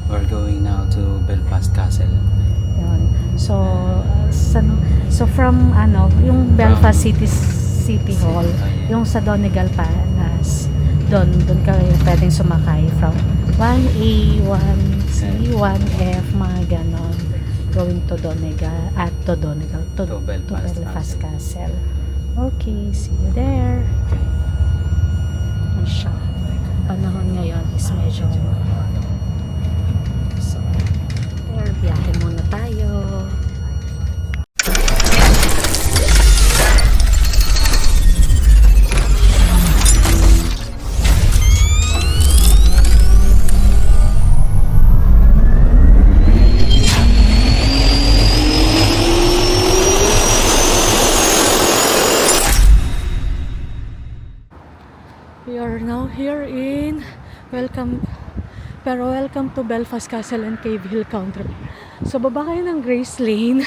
We're going now to Belfast Castle. Yun. So, so from yung Belfast City Hall, yeah. yung sa Donegal Palace, doon kayo pwedeng sumakay from 1A, 1C, 1F, mga ganon. Going to Donegal, to Belfast Castle. Okay, see you there. Ano siya? Panahon ngayon is medyo so, there, biyahe muna tayo. We are now here in welcome to Belfast Castle and Cave Hill Country. So baba kayo ng Grace Lane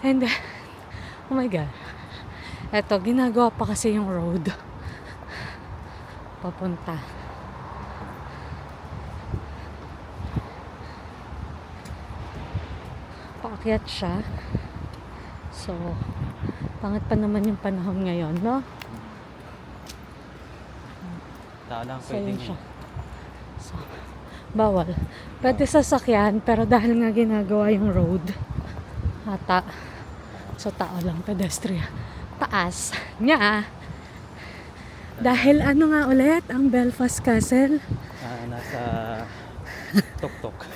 and oh my god, eto ginagawa pa kasi yung road papunta. Paakyat siya, so pangit pa naman yung panahon ngayon, no? Lang So yun siya. So, bawal. Pwede sasakyan, pero dahil nga ginagawa yung road, ata, so tao lang, pedestrian. Taas niya. Dahil ano nga ulit, ang Belfast Castle? Nasa Tok-Tok.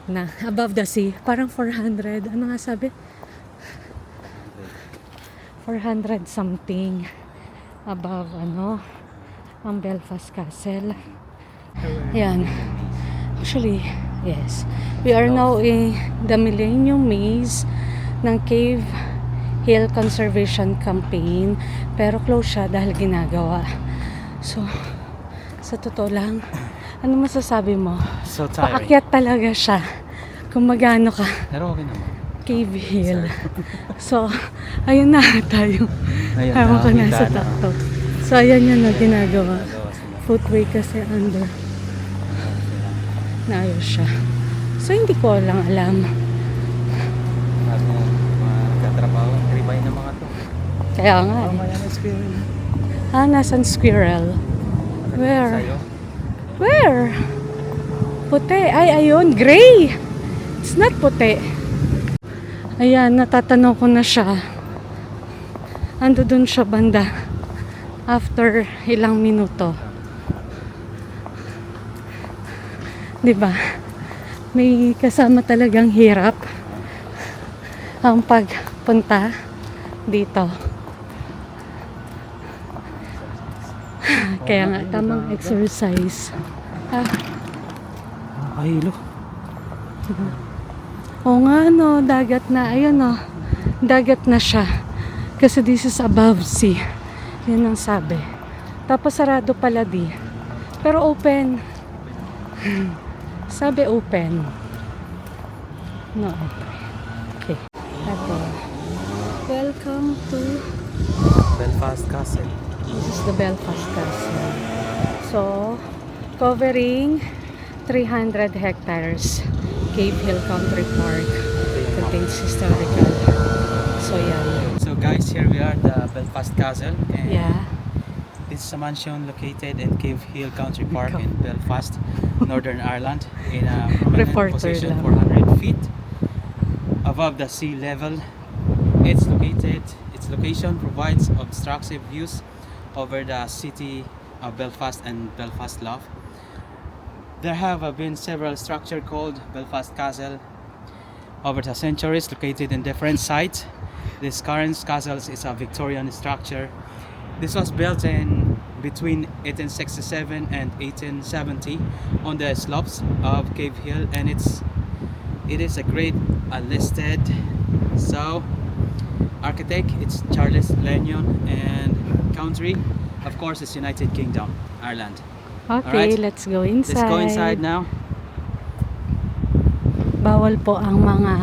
Na, above the sea. Parang 400. Ano nga sabi? 400 something. Above, ang Belfast Castle. Yan. Actually, yes. We are now in the Millennium Maze ng Cave Hill Conservation Campaign. Pero close siya dahil ginagawa. So, sa totoo lang, ano masasabi mo? So tiring. Paakyat talaga siya. Kung magano ka. Pero okay naman. Cave Hill. So, ayun na tayo. Ayun, Ewan ko na sa nakakita na. TikTok. So, ayan yun na ginagawa. Footway kasi under. Naayos siya. So, hindi ko lang alam. Mga nagkatrabaho. Ribay na mga to. Kaya nga eh. Mamaya na squirrel. Nasan squirrel? Where? Sa'yo? Where? Puti. Ay, ayun. Gray. It's not puti. Ayan, natatanong ko na siya. Ando dun siya banda. After ilang minuto. Diba? May kasama talagang hirap ang pagpunta dito. Kaya nga, tamang exercise. Kahilo. Oo nga, dagat na. Ayun, dagat na siya. Kasi this is above sea. Yan ang sabi. Tapos sarado pala di. Pero open. Sabi open. No, open. Okay. Ito. Welcome to Belfast Castle. this is the Belfast Castle. So, covering 300 hectares. Cave Hill Country Park. Contains historical. So, yan. So guys, here we are at the Belfast Castle. And Yeah. this is a mansion located in Cave Hill Country Park in Belfast, Northern Ireland, in a prominent Reporter position lang. 400 feet above the sea level. Its location provides obstructive views over the city of Belfast and Belfast Lough. There have been several structures called Belfast Castle over the centuries, located in different sites. This current castle is a Victorian structure. This was built in between 1867 and 1870 on the slopes of Cave Hill, and it is a great listed. So, architect it's Charles Lennon, and country, of course, is United Kingdom, Ireland. Okay, Alright. let's go inside. Let's go inside now. Bawal po ang mga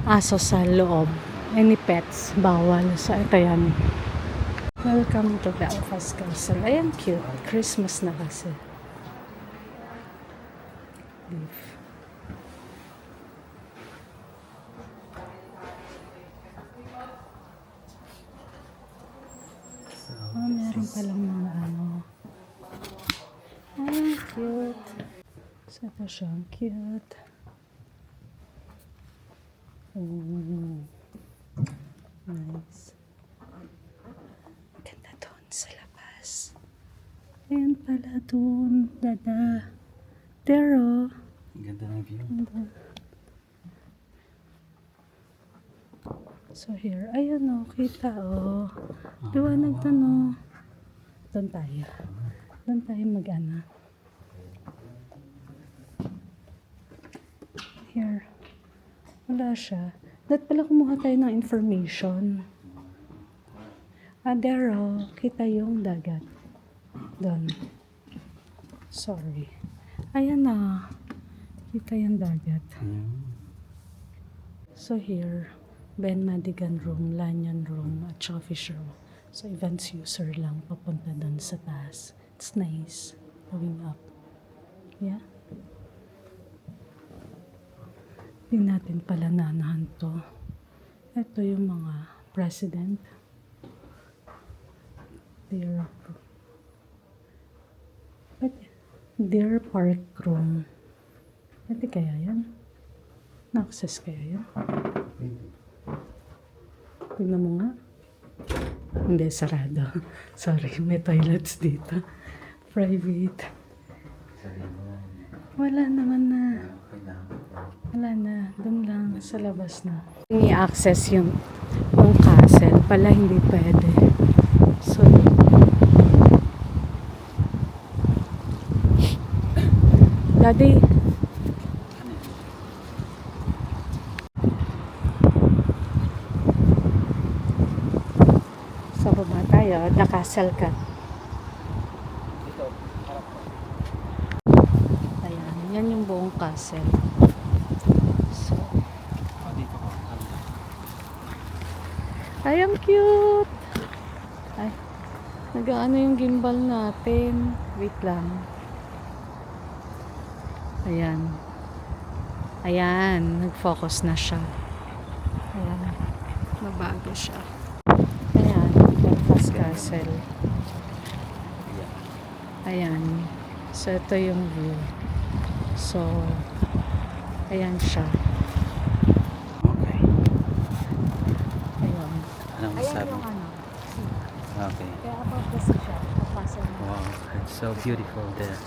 aso sa loob. Any pets, bawal. So, ito yan. Welcome to Belfast Castle. Ayan, cute. Christmas na kasi. leaf. Oh, meron palang mga ano. Ay, cute. So, ito siya. Cute. Nice. Ganda doon sa labas. Ayan pala doon. Dada. There, oh. Ganda ng view. So here, ayan o, kita o. Liwanag na no. Doon tayo. Doon tayo mag-ana. Here. Wala siya. Dapat pala kumuha tayo ng information. There o, kita yung dagat. Doon. Sorry. Ayan na. Kita yung dagat. So here, Ben Madigan Room, Lanyan Room, at saka Fisher Room. So events user lang, papunta doon sa taas. It's nice, going up. Yeah. Hindi natin pala nanahan to. Ito yung mga president. Deer Park Room. Pwede kaya yan? Na-access kaya yan? Tignan mo nga. Hindi, sarado. Sorry, may toilets dito. Private. Wala naman na. Wala na. Doon lang, sa labas na. I-access yung castle. Pala hindi pwede. So, Daddy. So, baba tayo. The Castle Cut. Ayan. Yan yung buong castle. So, ay, ang cute! Ay, nag-ano yung gimbal natin. Wait lang. Ayan. Ayan. Nag-focus na siya. Ayan. Mabago siya. Ayan. Belfast Castle. Ayan. So, ito yung view. So, ayan siya. Okay. Ayan. Anong Ayan sabi? yung ano. Okay. Kaya about the sea siya. Papasok na. Wow, it's so beautiful there.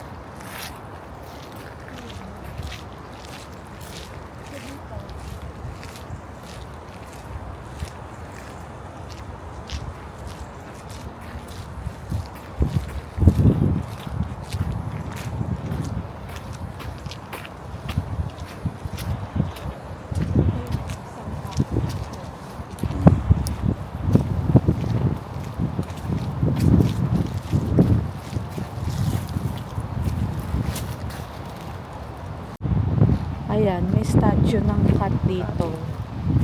Ayan, may statue ng cat dito.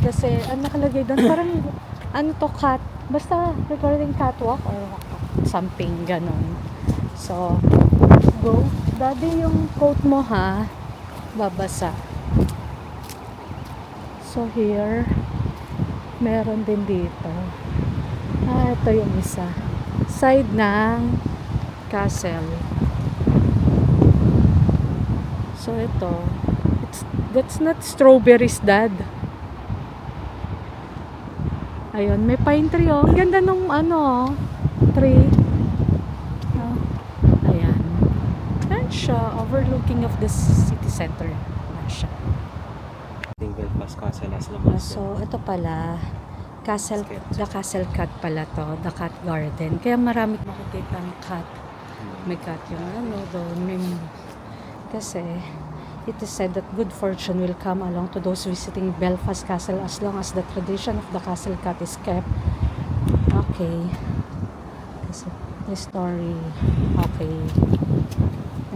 Kasi, ang nakalagay doon, parang, ano to, cat, basta regarding catwalk or something, ganon. So, go. Daddy, yung coat mo ha, babasa. So, here, meron din dito. Ito yung isa. Side ng castle. So, ito, that's not strawberries, Dad. Ayun, may pine tree, oh. Ang ganda nung, tree. Oh, ayan. Ayan siya, overlooking of the city center. Ayan siya. Belfast Castle as naman. So, ito pala, the Castle Cut pala to, the Cat Garden. Kaya marami makikita ng cat. May cat yung doon. Kasi, it is said that good fortune will come along to those visiting Belfast Castle as long as the tradition of the Castle Cut is kept. Okay. Kasi the story, okay.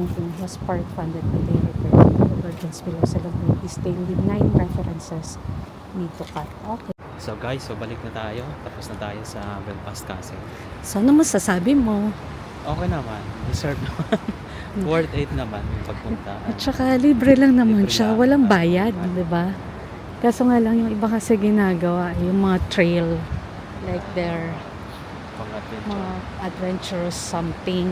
And it was part funded by the Virgins below celebrate this day with 9 references need to cut. Okay. So guys, so balik na tayo. Tapos na tayo sa Belfast Castle. So, ano masasabi mo? Okay naman. Deserve naman. Worth it naman yung pagpunta. At saka libre lang naman Libre siya, lang. walang bayad, 'di ba? Kaso nga lang yung iba kasi ginagawa yung mga trail like their Pang-adventure. mga adventurous something.